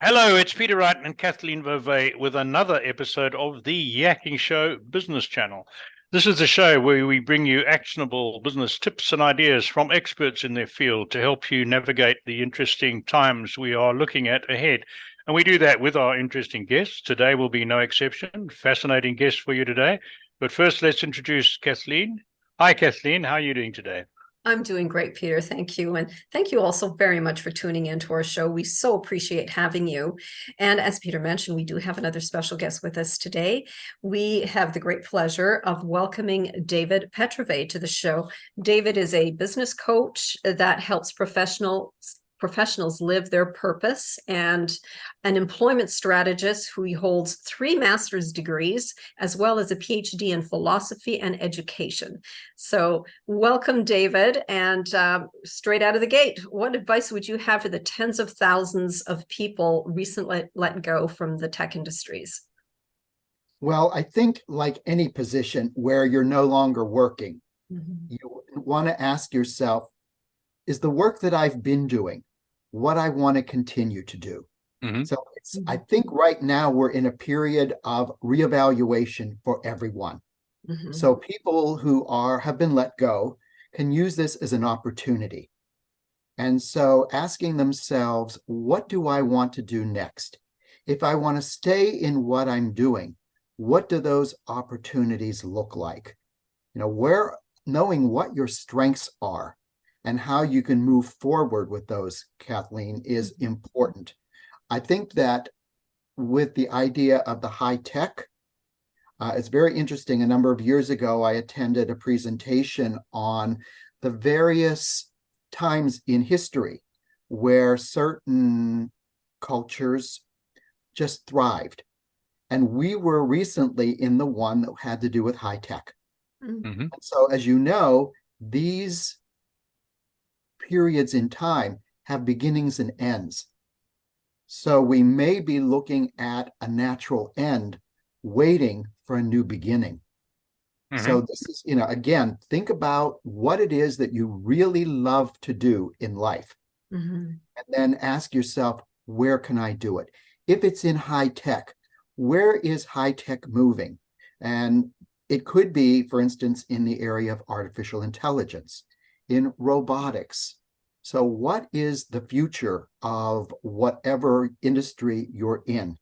Hello, it's Peter Wright and Kathleen Beauvais with another episode of the Yakking Show Business Channel. This is the show where we bring you actionable business tips and ideas from experts in their field to help you navigate the interesting times we are looking at ahead. And we do that with our interesting guests. Today will be no exception. Fascinating guest for you today. But first, let's introduce Kathleen. Hi, Kathleen. How are you doing today? I'm doing great, Peter. Thank you. And thank you also very much for tuning into our show. We so appreciate having you. And as Peter mentioned, we do have another special guest with us today. We have the great pleasure of welcoming David Petrovay to the show. David is a business coach that helps professionals live their purpose, and an employment strategist who holds 3 master's degrees, as well as a PhD in philosophy and education. So welcome, David. And straight out of the gate, what advice would you have for the tens of thousands of people recently let go from the tech industries? Well, I think like any position where you're no longer working, you want to ask yourself, is the work that I've been doing what I want to continue to do? So I think right now we're in a period of reevaluation for everyone. So people who have been let go can use this as an opportunity. And so asking themselves, what do I want to do next? If I want to stay in what I'm doing, what do those opportunities look like? Knowing what your strengths are and how you can move forward with those, Kathleen, is important. I think that with the idea of the high tech, it's very interesting. A number of years ago, I attended a presentation on the various times in history where certain cultures just thrived. And we were recently in the one that had to do with high tech. So as you know, these periods in time have beginnings and ends. So we may be looking at a natural end, waiting for a new beginning. So this is, again, think about what it is that you really love to do in life. And then ask yourself, where can I do it? If it's in high tech, where is high tech moving? And it could be, for instance, in the area of artificial intelligence, in robotics. So what is the future of whatever industry you're in?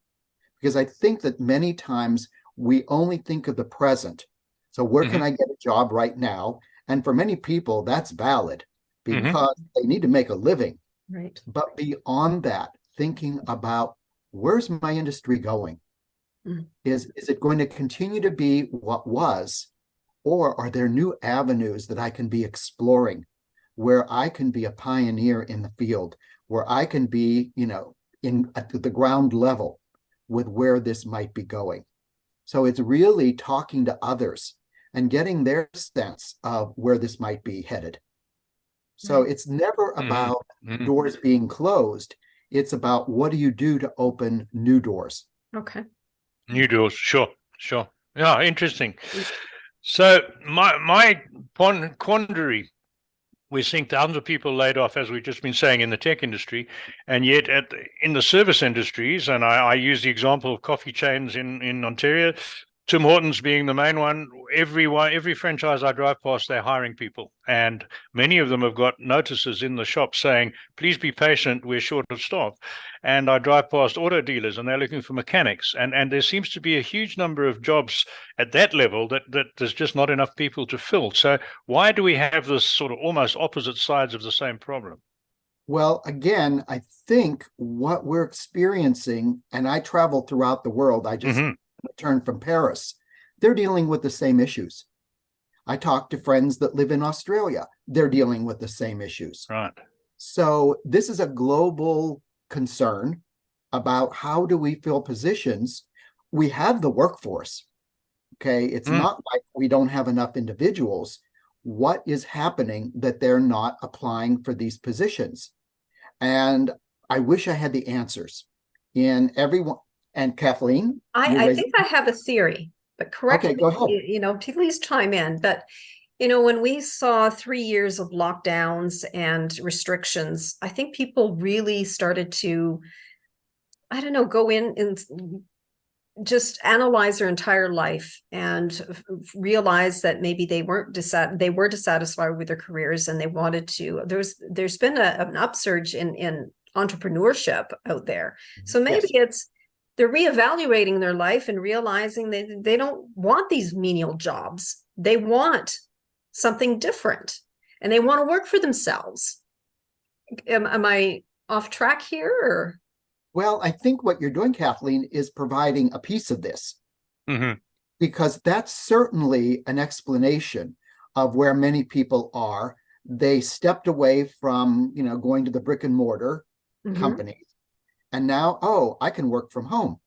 Because I think that many times we only think of the present. So where can I get a job right now? And for many people, that's valid because they need to make a living. Right. But beyond that, thinking about where's my industry going? Is it going to continue to be what was, or are there new avenues that I can be exploring, where I can be a pioneer in the field, where I can be, at the ground level with where this might be going? So it's really talking to others and getting their sense of where this might be headed. So it's never about doors being closed. It's about what do you do to open new doors? Okay. New doors, sure. Yeah, interesting. So my quandary, we're seeing thousands of people laid off, as we've just been saying, in the tech industry, and yet in the service industries, and I use the example of coffee chains in Ontario, Tim Hortons being the main one. Every franchise I drive past, they're hiring people, and many of them have got notices in the shop saying, "Please be patient, we're short of staff." And I drive past auto dealers, and they're looking for mechanics, and there seems to be a huge number of jobs at that level that there's just not enough people to fill. So why do we have this sort of almost opposite sides of the same problem? Well, again, I think what we're experiencing, and I travel throughout the world, I just returned from Paris, they're dealing with the same issues. I talk to friends that live in Australia, they're dealing with the same issues. Right. So this is a global concern about how do we fill positions. We have the workforce. Okay, it's not like we don't have enough individuals. What is happening that they're not applying for these positions? And I wish I had the answers in everyone. And Kathleen, I think I have a theory, but correct Okay, me, go ahead. please chime in. But when we saw 3 years of lockdowns and restrictions, I think people really started to I don't know, go in and just analyze their entire life and realize that maybe they were dissatisfied with their careers and they wanted to. There's been an upsurge in entrepreneurship out there, so maybe they're reevaluating their life and realizing they don't want these menial jobs. They want something different, and they want to work for themselves. Am I off track here, or? Well, I think what you're doing, Kathleen, is providing a piece of this, because that's certainly an explanation of where many people are. They stepped away from, going to the brick and mortar companies, and now, I can work from home.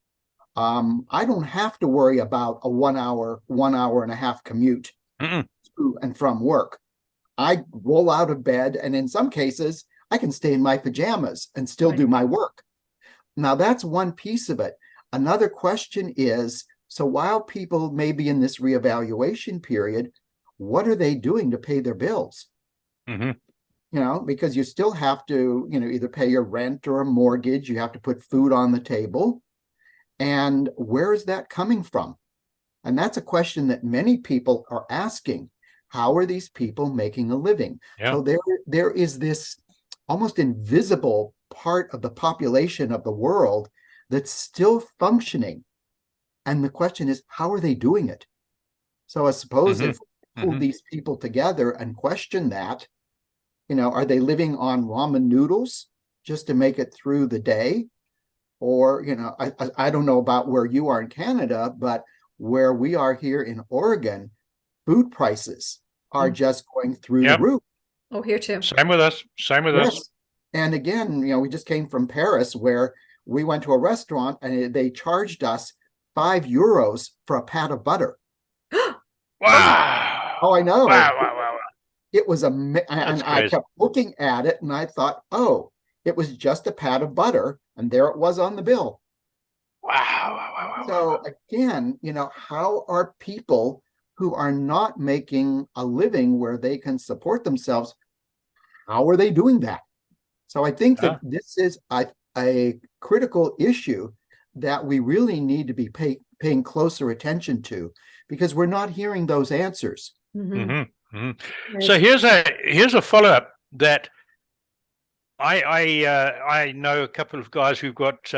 I don't have to worry about a 1 hour and a half commute to and from work. I roll out of bed, and in some cases, I can stay in my pajamas and still do my work. Now, that's one piece of it. Another question is, so while people may be in this reevaluation period, what are they doing to pay their bills? Because you still have to, either pay your rent or a mortgage. You have to put food on the table. And where is that coming from? And that's a question that many people are asking. How are these people making a living? Yeah. So there is this almost invisible part of the population of the world that's still functioning. And the question is, how are they doing it? So I suppose if we pull these people together and question that, are they living on ramen noodles just to make it through the day? Or, I don't know about where you are in Canada, but where we are here in Oregon, food prices are just going through the roof. Oh, here too. Same with us. Us. And again, we just came from Paris, where we went to a restaurant and they charged us €5 for a pat of butter. Wow. Oh, I know. Wow. It was and I kept looking at it and I thought, it was just a pat of butter, and there it was on the bill. Wow. So again, how are people who are not making a living where they can support themselves, how are they doing that? So I think that this is a critical issue that we really need to be paying closer attention to, because we're not hearing those answers. Right. So here's a follow-up that I know a couple of guys who've got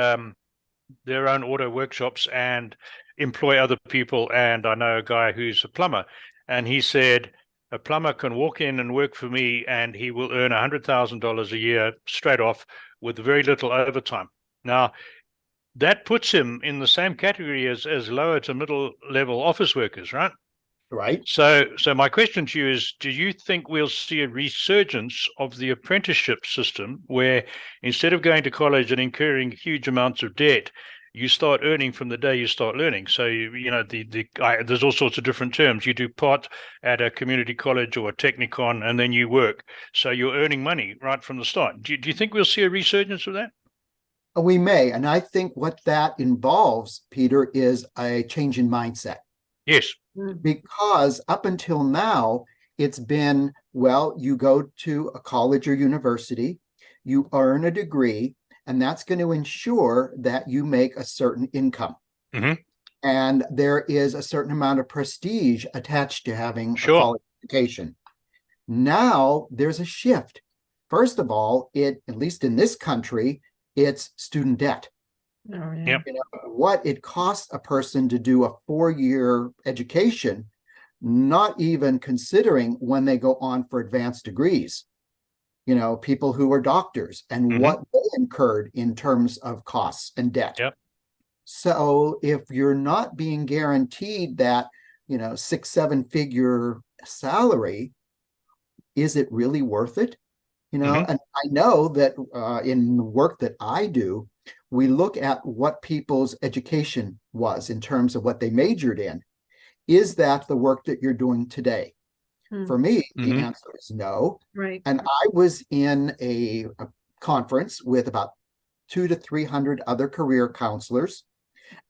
their own auto workshops and employ other people, and I know a guy who's a plumber, and he said a plumber can walk in and work for me and he will earn $100,000 a year straight off with very little overtime. Now, that puts him in the same category as lower to middle level office workers, right? Right. So my question to you is, do you think we'll see a resurgence of the apprenticeship system where instead of going to college and incurring huge amounts of debt, you start earning from the day you start learning? So, there's all sorts of different terms. You do part at a community college or a technicon, and then you work. So you're earning money right from the start. Do you think we'll see a resurgence of that? We may. And I think what that involves, Peter, is a change in mindset. Yes. Because up until now, it's been, you go to a college or university, you earn a degree, and that's going to ensure that you make a certain income. And there is a certain amount of prestige attached to having a college education. Now there's a shift. First of all, at least in this country, it's student debt. What it costs a person to do a 4-year education, not even considering when they go on for advanced degrees. People who are doctors and what they incurred in terms of costs and debt. So if you're not being guaranteed that, 6-7 figure salary, is it really worth it? And I know that in the work that I do, we look at what people's education was in terms of what they majored in. Is that the work that you're doing today? For me, the answer is no. Right. And I was in a conference with about 200 to 300 other career counselors.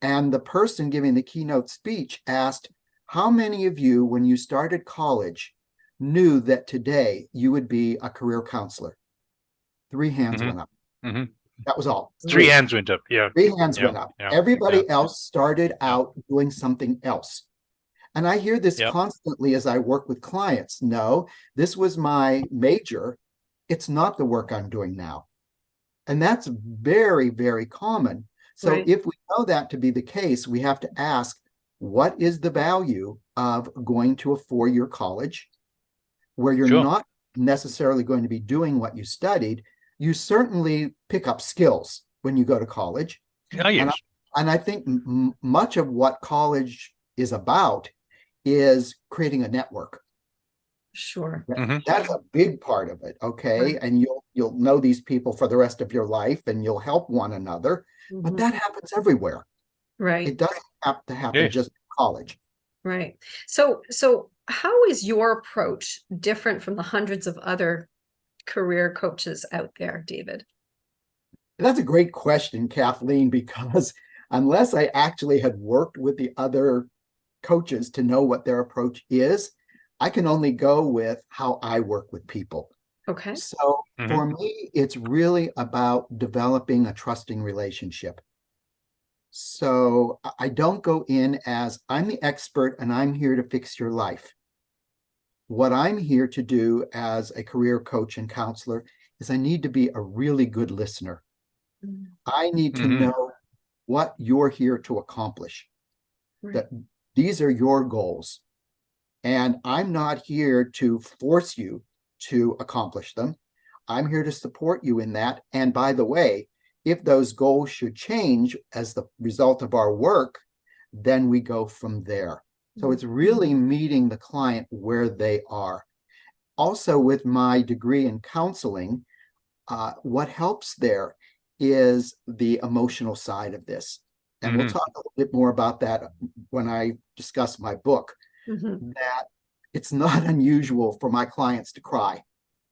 And the person giving the keynote speech asked, how many of you, when you started college, knew that today you would be a career counselor? 3 hands went up. That was all. Three hands went up. Yeah. Three hands Yeah. went up. Yeah. Everybody Yeah. else started out doing something else. And I hear this Yep. constantly as I work with clients. No, this was my major. It's not the work I'm doing now. And that's very, very common. So Right. if we know that to be the case, we have to ask, what is the value of going to a four-year college where you're Sure. not necessarily going to be doing what you studied? You certainly pick up skills when you go to college. Oh, yes. And I think much of what college is about is creating a network. Sure. Mhm. That's a big part of it, okay? Right. And you'll know these people for the rest of your life and you'll help one another. But Mhm. that happens everywhere. Right. It doesn't have to happen Yes. just in college. Right. So how is your approach different from the hundreds of other career coaches out there, David? That's a great question, Kathleen, because unless I actually had worked with the other coaches to know what their approach is, I can only go with how I work with people. Okay. So Mhm. for me, it's really about developing a trusting relationship. So I don't go in as I'm the expert and I'm here to fix your life. What I'm here to do as a career coach and counselor is I need to be a really good listener. Mhm. I need to Mhm. know what you're here to accomplish, Right. that these are your goals. And I'm not here to force you to accomplish them. I'm here to support you in that. And by the way, if those goals should change as the result of our work, then we go from there. So it's really meeting the client where they are. Also, with my degree in counseling, what helps there is the emotional side of this. And we'll Mhm. talk a little bit more about that when I discuss my book, Mhm. that it's not unusual for my clients to cry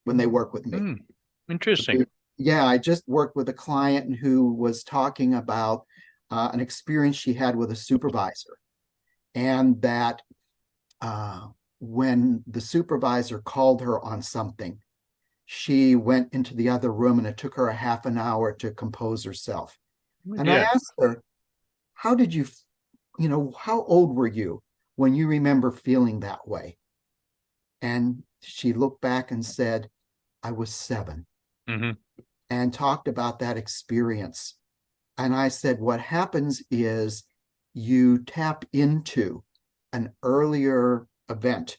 when they work with me. Mm. Interesting. Yeah, I just worked with a client who was talking about an experience she had with a supervisor, and that when the supervisor called her on something, she went into the other room and it took her a half an hour to compose herself. And I Yeah. asked her, how did you, how old were you when you remember feeling that way? And she looked back and said, I was 7, Mhm. and talked about that experience. And I said, what happens is you tap into an earlier event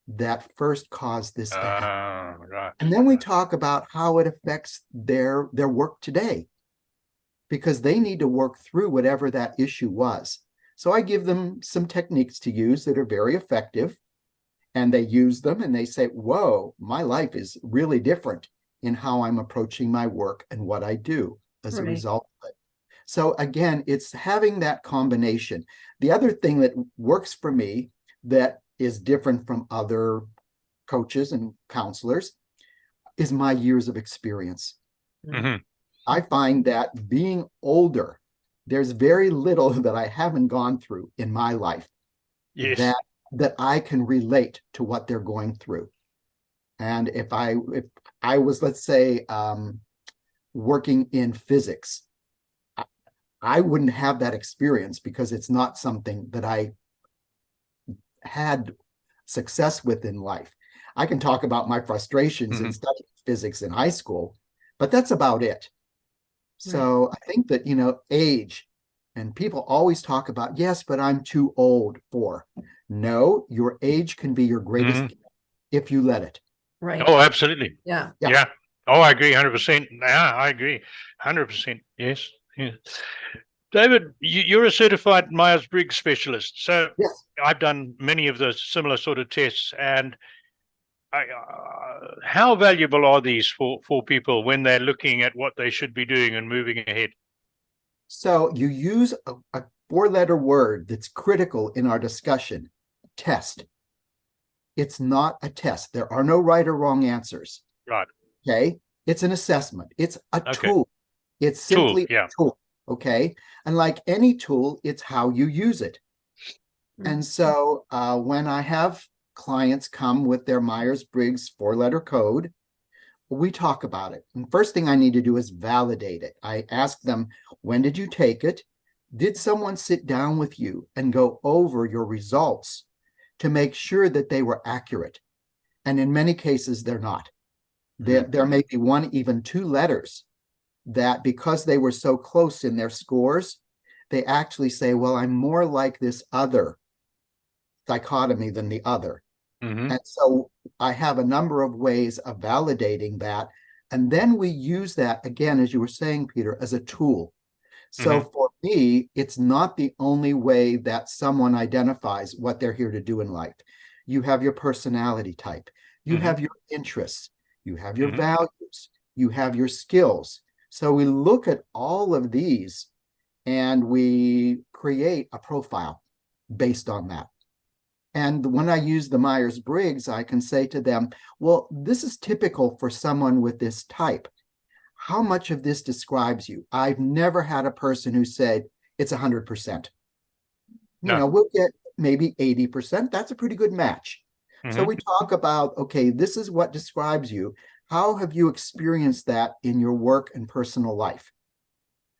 that first caused this to happen. Right. And then we talk about how it affects their work today, because they need to work through whatever that issue was. So I give them some techniques to use that are very effective, and they use them and they say, whoa, my life is really different in how I'm approaching my work and what I do as a Right. result of it. So again, it's having that combination. The other thing that works for me that is different from other coaches and counselors is my years of experience. Mhm. I find that being older, there's very little that I haven't gone through in my life Yes. that I can relate to what they're going through. And if I was, let's say, working in physics, I wouldn't have that experience because it's not something that I had success with in life. I can talk about my frustrations in Mhm. studying physics in high school, but that's about it. Right. So I think that, age, and people always talk about, yes, but I'm too old for. No, your age can be your greatest Mhm. gift if you let it. Right. Oh, absolutely. Yeah. Yeah. Yeah. Oh, I agree 100%. Yeah, I agree 100%. Yes. Yes. David, you're a certified Myers-Briggs specialist. So Yes. I've done many of those similar sort of tests. And how valuable are these for people when they're looking at what they should be doing and moving ahead? So you use a four-letter word that's critical in our discussion: test. It's not a test. There are no right or wrong answers. Right. Okay. It's an assessment. It's a Okay. tool. It's Tool. simply Yeah. a tool. Okay. And like any tool, it's how you use it. And so when I have clients come with their Myers-Briggs four-letter code, we talk about it. And first thing I need to do is validate it. I ask them, when did you take it? Did someone sit down with you and go over your results to make sure that they were accurate? And in many cases, they're not. There may be one, even two letters that, because they were so close in their scores, they actually say, well, I'm more like this other dichotomy than the other. And so I have a number of ways of validating that. And then we use that, again, as you were saying, Peter, as a tool. So for me, it's not the only way that someone identifies what they're here to do in life. You have your personality type, you have your interests, you have your values, you have your skills. So we look at all of these and we create a profile based on that. And when I use the Meyers-Briggs, I can say to them, well, this is typical for someone with this type. How much of this describes you? I've never had a person who said it's 100%. You know, we'll get maybe 80%. That's a pretty good match. So we talk about, okay, this is what describes you. How have you experienced that in your work and personal life?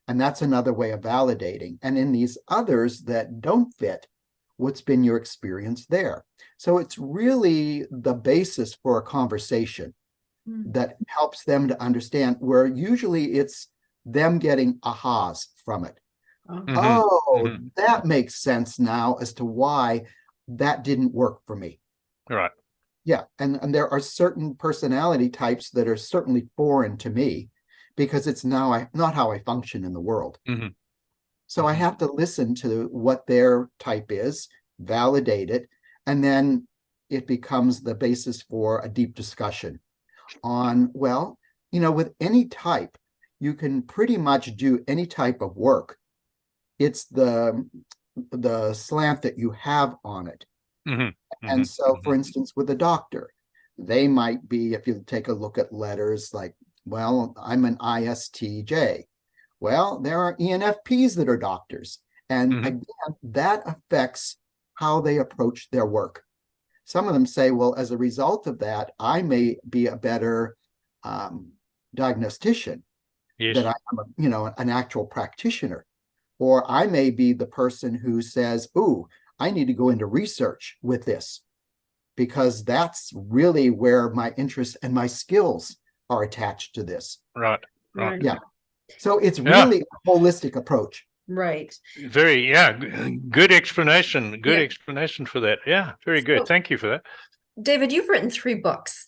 And that's another way of validating. And in these others that don't fit, what's been your experience there? So it's really the basis for a conversation that helps them to understand, where usually it's them getting ahas from it. That makes sense now as to why that didn't work for me. Right. Yeah. And there are certain personality types that are certainly foreign to me because it's now not how I function in the world. So I have to listen to what their type is, validate it, and then it becomes the basis for a deep discussion on, well, you know, with any type, you can pretty much do any type of work. It's the slant that you have on it. And so, for instance, with a doctor, they might be, if you take a look at letters like, well, I'm an ISTJ. Well, there are ENFPs that are doctors. And again, that affects how they approach their work. Some of them say, well, as a result of that, I may be a better diagnostician, that I'm an actual practitioner. Or I may be the person who says, ooh, I need to go into research with this because that's really where my interests and my skills are attached to this. Right. Yeah. So it's really a holistic approach. Right. Very, good explanation. Good explanation for that. Yeah, very good. Thank you for that. David, you've written 3 books.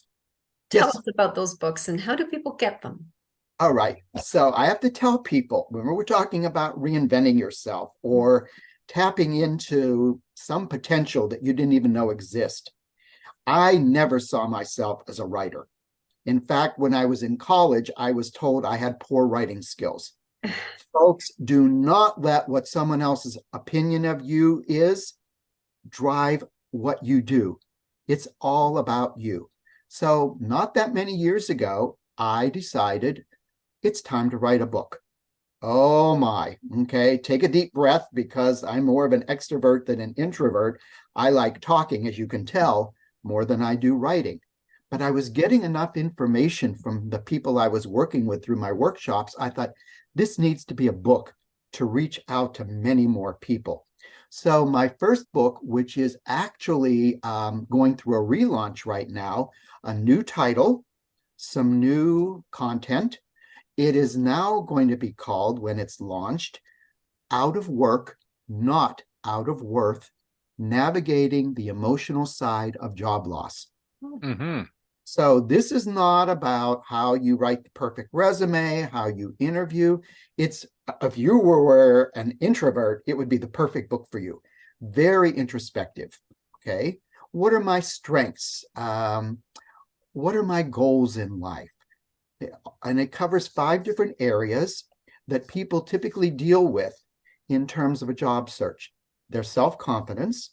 Tell us about those books and how do people get them? All right. So I have to tell people, when we're talking about reinventing yourself or tapping into some potential that you didn't even know exist, I never saw myself as a writer. In fact, when I was in college, I was told I had poor writing skills. Folks, do not let what someone else's opinion of you is drive what you do. It's all about you. So not that many years ago, I decided it's time to write a book. Oh my, okay, take a deep breath because I'm more of an extrovert than an introvert. I like talking, as you can tell, more than I do writing. But I was getting enough information from the people I was working with through my workshops. I thought, this needs to be a book to reach out to many more people. So my first book, which is actually going through a relaunch right now, a new title, some new content. It is now going to be called, when it's launched, Out of Work, Not Out of Worth, Navigating the Emotional Side of Job Loss. So this is not about how you write the perfect resume, how you interview. It's, if you were an introvert, it would be the perfect book for you. Very introspective. Okay. What are my strengths? What are my goals in life? And it covers 5 different areas that people typically deal with in terms of a job search: their self-confidence,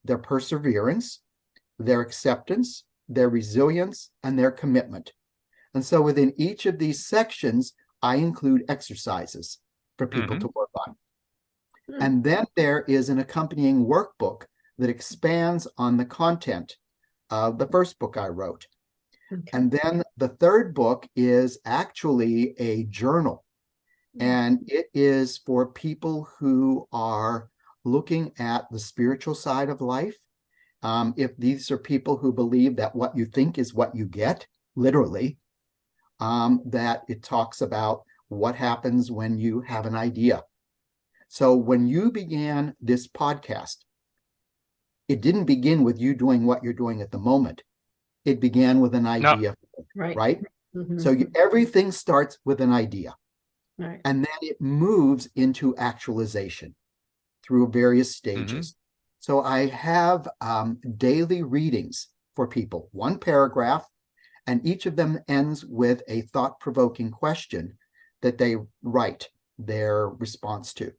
their perseverance, their acceptance, their resilience, and their commitment. And so within each of these sections, I include exercises for people to work on. And then there is an accompanying workbook that expands on the content of the first book I wrote. Okay. And then the third book is actually a journal. And it is for people who are looking at the spiritual side of life. If these are people who believe that what you think is what you get, literally, that it talks about what happens when you have an idea. So when you began this podcast, it didn't begin with you doing what you're doing at the moment. It began with an idea, right? So everything starts with an idea. Right. And then it moves into actualization through various stages. So I have daily readings for people, one paragraph, and each of them ends with a thought-provoking question that they write their response to.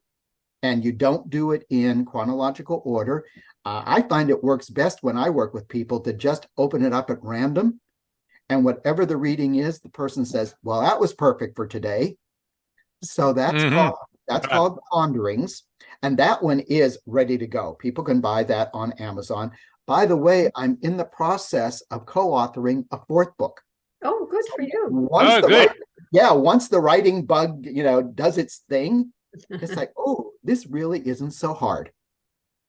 And you don't do it in chronological order. I find it works best when I work with people to just open it up at random. And whatever the reading is, the person says, well, that was perfect for today. So that's called Ponderings. And that one is ready to go. People can buy that on Amazon. By the way, I'm in the process of co-authoring a fourth book. Oh, good for you. Once the writing bug, does its thing, it's like, oh, this really isn't so hard.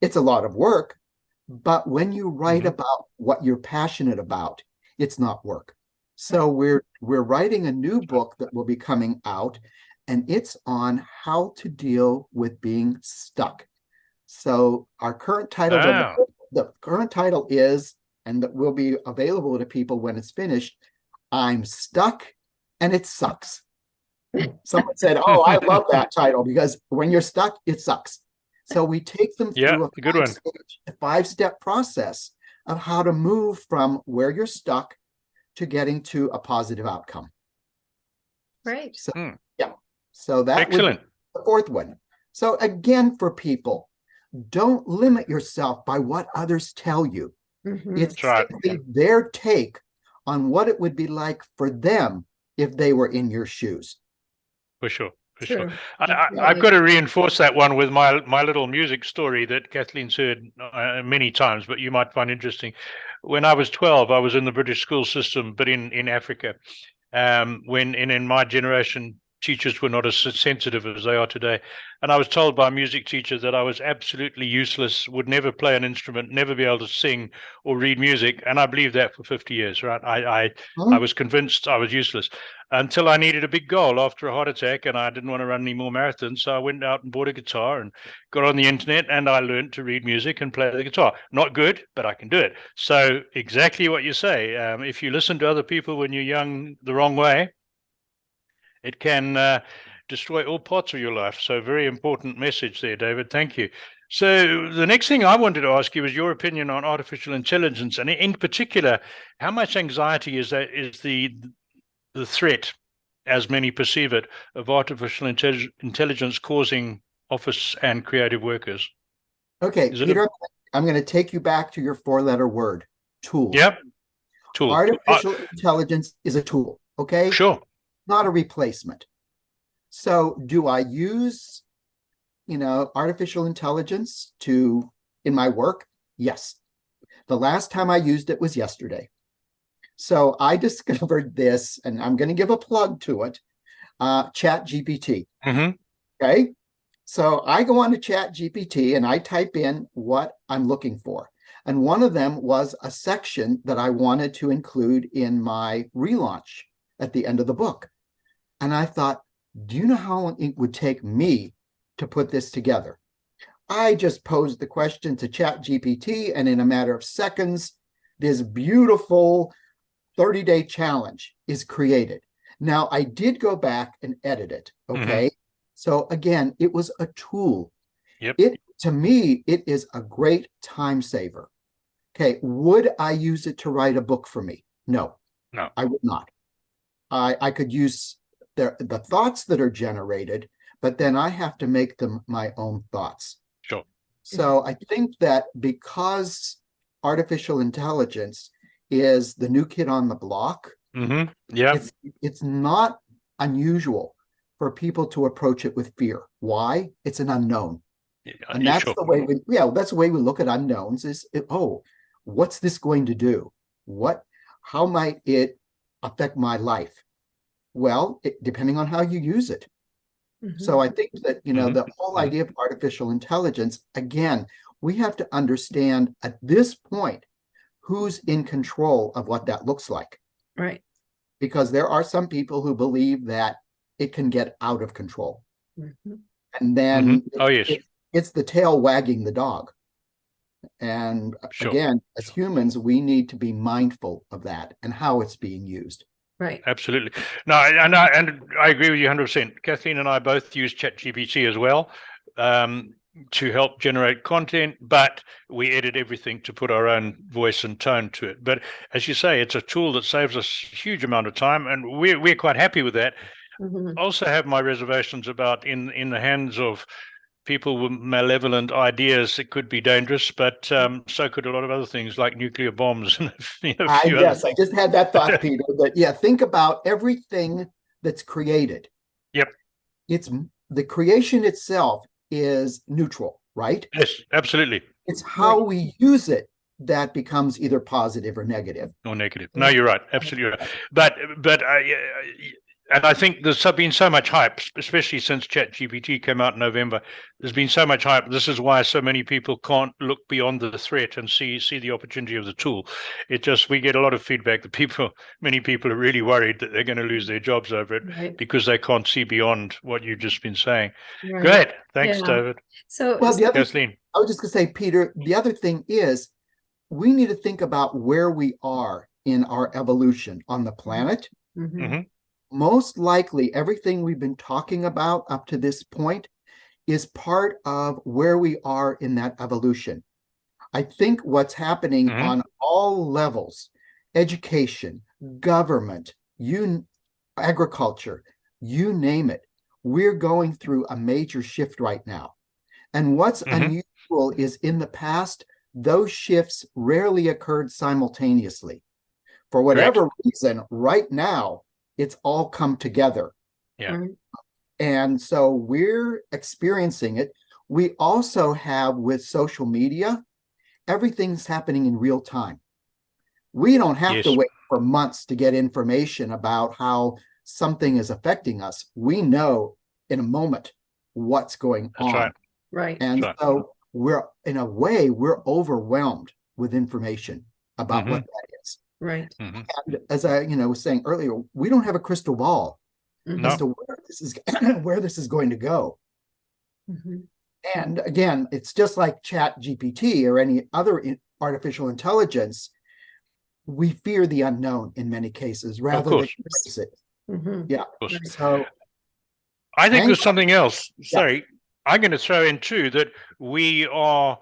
It's a lot of work, but when you write about what you're passionate about, it's not work. So we're writing a new book that will be coming out, and it's on how to deal with being stuck. So our current title, the current title is, and that will be available to people when it's finished, I'm Stuck and It Sucks. Someone said, oh, I love that title because when you're stuck, it sucks. So we take them through a five-step process of how to move from where you're stuck to getting to a positive outcome. Right. So, so that excellent. Would be the fourth one. So again, for people, don't limit yourself by what others tell you. It's simply their take on what it would be like for them if they were in your shoes. For sure. I've got to reinforce that one with my little music story that Kathleen's heard many times, but you might find interesting. When I was 12, I was in the British school system, but in Africa. When in my generation, teachers were not as sensitive as they are today. And I was told by a music teacher that I was absolutely useless, would never play an instrument, never be able to sing or read music. And I believed that for 50 years, right? I was convinced I was useless until I needed a big goal after a heart attack and I didn't want to run any more marathons. So I went out and bought a guitar and got on the internet and I learned to read music and play the guitar. Not good, but I can do it. So exactly what you say. If you listen to other people when you're young the wrong way, it can destroy all parts of your life. So very important message there, David. Thank you. So the next thing I wanted to ask you is your opinion on artificial intelligence, and in particular, how much anxiety is the threat, as many perceive it, of artificial intelligence causing office and creative workers? Okay, Peter, I'm going to take you back to your four-letter word, tool. Yep, tool. Artificial intelligence is a tool, okay? Sure. Not a replacement. So do I use, artificial intelligence in my work? Yes. The last time I used it was yesterday. So I discovered this, and I'm going to give a plug to it, ChatGPT. Okay. So I go on to ChatGPT and I type in what I'm looking for. And one of them was a section that I wanted to include in my relaunch at the end of the book. And I thought, do you know how long it would take me to put this together? I just posed the question to ChatGPT, and in a matter of seconds, this beautiful 30-day challenge is created. Now, I did go back and edit it, okay? So again, it was a tool. To me, it is a great time saver. Okay, would I use it to write a book for me? No, I would not. I could use the thoughts that are generated, but then I have to make them my own thoughts. Sure. So I think that because artificial intelligence is the new kid on the block, it's not unusual for people to approach it with fear. Why? It's an unknown. And that's the way that's the way we look at unknowns is, what's this going to do? How might it affect my life? Well, depending on how you use it. So I think that, the whole idea of artificial intelligence, again, we have to understand at this point who's in control of what that looks like. Right. Because there are some people who believe that it can get out of control. And then Oh, yes. it's the tail wagging the dog. And Sure. again, as humans, we need to be mindful of that and how it's being used. Right. Absolutely. No, and I agree with you 100%. Kathleen and I both use ChatGPT as well to help generate content, but we edit everything to put our own voice and tone to it. But as you say, it's a tool that saves us a huge amount of time, and we're quite happy with that. Also have my reservations about in the hands of people with malevolent ideas, it could be dangerous, but so could a lot of other things like nuclear bombs and a few other Yes, I things. just had that thought, Peter. But yeah, think about everything that's created. Yep. It's the creation itself is neutral, right? Yes, absolutely. It's how we use it that becomes either positive or negative. Or negative. No, you're right. Absolutely right. But and I think there's been so much hype, especially since ChatGPT came out in November. There's been so much hype. This is why so many people can't look beyond the threat and see the opportunity of the tool. We get a lot of feedback that many people are really worried that they're going to lose their jobs over it because they can't see beyond what you've just been saying. Right. Great. Thanks, David. So, well, Kathleen. I was just going to say, Peter, the other thing is we need to think about where we are in our evolution on the planet. Most likely, everything we've been talking about up to this point is part of where we are in that evolution. I think what's happening on all levels, education, government, agriculture, you name it, we're going through a major shift right now. And what's unusual is in the past, those shifts rarely occurred simultaneously. For whatever reason, right now, it's all come together. Yeah. And so we're experiencing it. We also have with social media, everything's happening in real time. We don't have to wait for months to get information about how something is affecting us. We know in a moment what's going on. Right. And so we're overwhelmed with information about what that is. Right. And as I was saying earlier, we don't have a crystal ball as to where this is going to go. And again, it's just like ChatGPT or any other artificial intelligence. We fear the unknown in many cases rather than embrace it. Yeah. So I think there's something else. Sorry, I'm going to throw in too that we are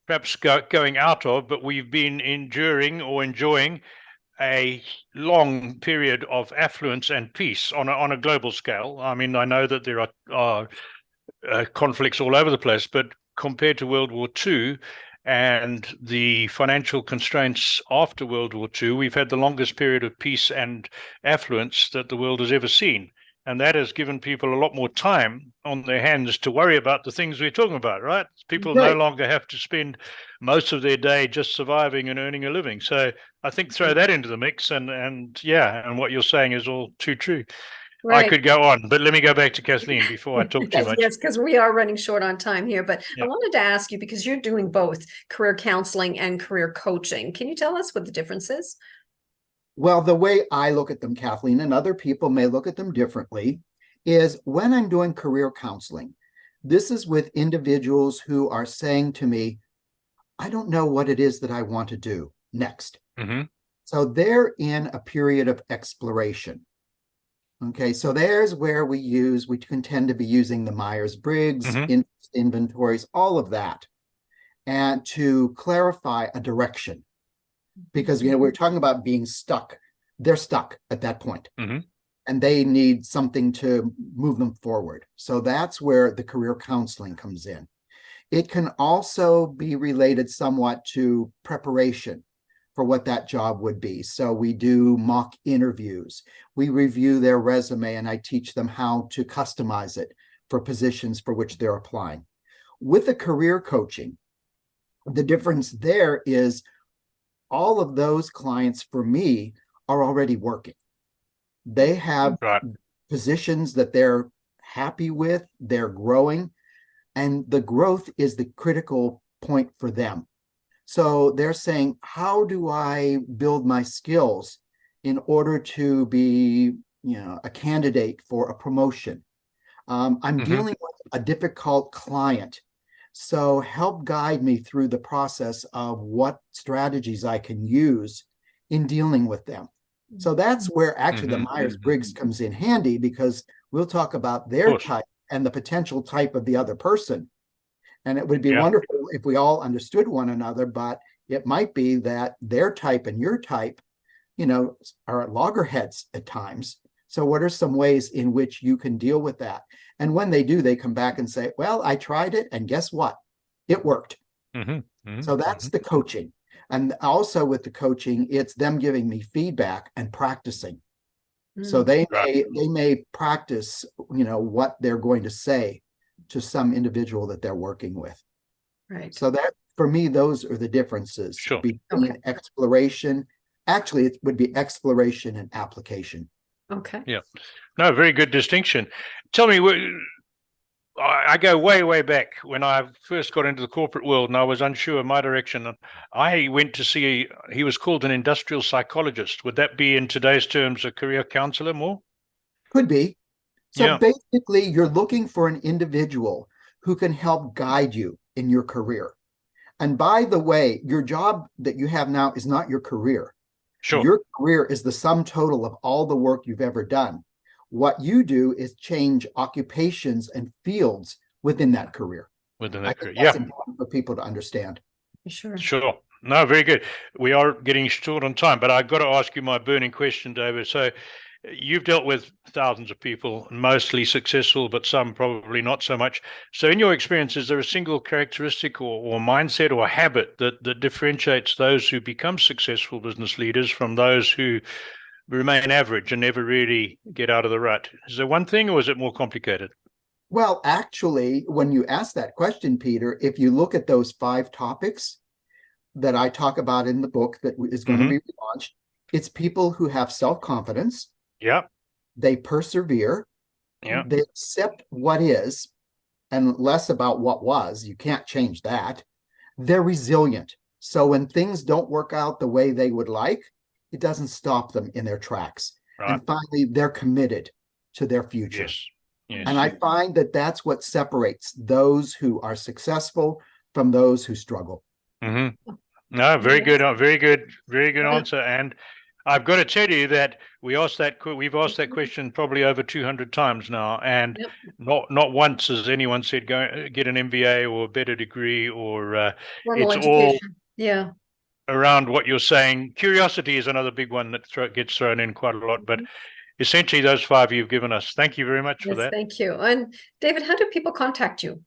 perhaps going out of, but we've been enduring or enjoying a long period of affluence and peace on a global scale. I mean, I know that there are conflicts all over the place, but compared to World War II and the financial constraints after World War II, we've had the longest period of peace and affluence that the world has ever seen. And that has given people a lot more time on their hands to worry about the things we're talking about, right? People no longer have to spend most of their day just surviving and earning a living. So I think throw that into the mix and what you're saying is all too true. I could go on, but let me go back to Kathleen before I talk too much. Yes, because we are running short on time here, but I wanted to ask you, because you're doing both career counseling and career coaching. Can you tell us what the difference is? Well, the way I look at them, Kathleen, and other people may look at them differently, is when I'm doing career counseling, this is with individuals who are saying to me, I don't know what it is that I want to do next. So they're in a period of exploration. Okay, so there's where we can tend to be using the Meyers-Briggs, inventories, all of that, and to clarify a direction. Because, we're talking about being stuck. They're stuck at that point. And they need something to move them forward. So that's where the career counseling comes in. It can also be related somewhat to preparation for what that job would be. So we do mock interviews. We review their resume and I teach them how to customize it for positions for which they're applying. With the career coaching, the difference there is all of those clients for me are already working. They have Right. positions that they're happy with, they're growing, and the growth is the critical point for them. So they're saying, how do I build my skills in order to be, a candidate for a promotion? I'm dealing with a difficult client. So help guide me through the process of what strategies I can use in dealing with them. So that's where actually the Myers-Briggs comes in handy, because we'll talk about their type and the potential type of the other person. And it would be wonderful if we all understood one another, but it might be that their type and your type, are at loggerheads at times. So what are some ways in which you can deal with that? And when they do, they come back and say, well, I tried it, and guess what? It worked. So that's the coaching. And also with the coaching, it's them giving me feedback and practicing. So they may practice, what they're going to say to some individual that they're working with. Right. So that, for me, those are the differences between exploration. Actually, it would be exploration and application. Okay. Yeah. No, very good distinction. Tell me, I go way, way back when I first got into the corporate world and I was unsure of my direction. And I went to see, he was called an industrial psychologist. Would that be in today's terms a career counselor more? Could be. So basically, you're looking for an individual who can help guide you in your career. And by the way, your job that you have now is not your career. Sure. Your career is the sum total of all the work you've ever done. What you do is change occupations and fields within that career. Within that career. That's important for people to understand. Sure. Sure. No, very good. We are getting short on time, but I've got to ask you my burning question, David. So you've dealt with thousands of people, mostly successful, but some probably not so much. So in your experience, is there a single characteristic or mindset or habit that differentiates those who become successful business leaders from those who remain average and never really get out of the rut? Is there one thing, or is it more complicated? Well, actually, when you ask that question, Peter, if you look at those 5 topics that I talk about in the book that is going to be launched, it's people who have self-confidence. Yeah. They persevere. Yeah. They accept what is and less about what was. You can't change that. They're resilient. So when things don't work out the way they would like, it doesn't stop them in their tracks. Right. And finally, they're committed to their future. Yes. Yes. And I find that that's what separates those who are successful from those who struggle. No, very good. Very good. Very good answer. And I've got to tell you that we've asked that question probably over 200 times now, and not once has anyone said go get an MBA or a better degree or Formal it's education. all around what you're saying. Curiosity is another big one that gets thrown in quite a lot, but essentially those 5 you've given us. Thank you very much for that. Thank you. And David, how do people contact you?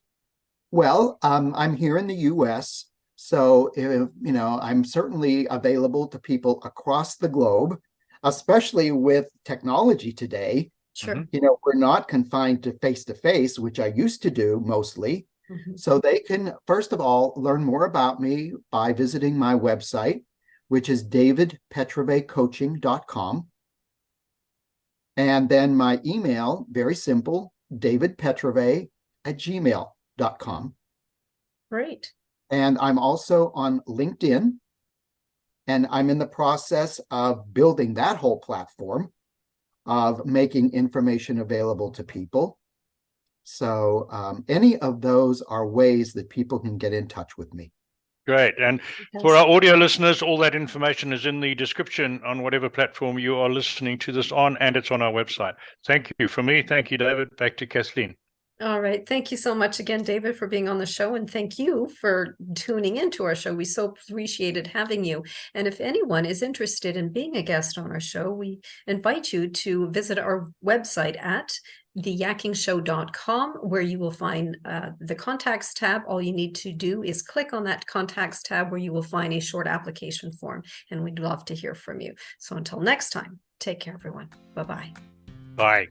Well, I'm here in the US. So, I'm certainly available to people across the globe, especially with technology today. Sure. We're not confined to face, which I used to do mostly. So they can, first of all, learn more about me by visiting my website, which is davidpetrovaycoaching.com. And then my email, very simple, davidpetrovay@gmail.com. Great. And I'm also on LinkedIn, and I'm in the process of building that whole platform of making information available to people. So any of those are ways that people can get in touch with me. Great. And for our audio listeners, all that information is in the description on whatever platform you are listening to this on, and it's on our website. Thank you. From me, thank you, David. Back to Kathleen. All right. Thank you so much again, David, for being on the show. And thank you for tuning into our show. We so appreciated having you. And if anyone is interested in being a guest on our show, we invite you to visit our website at theyakkingshow.com, where you will find the contacts tab. All you need to do is click on that contacts tab, where you will find a short application form. And we'd love to hear from you. So until next time, take care, everyone. Bye-bye. Bye.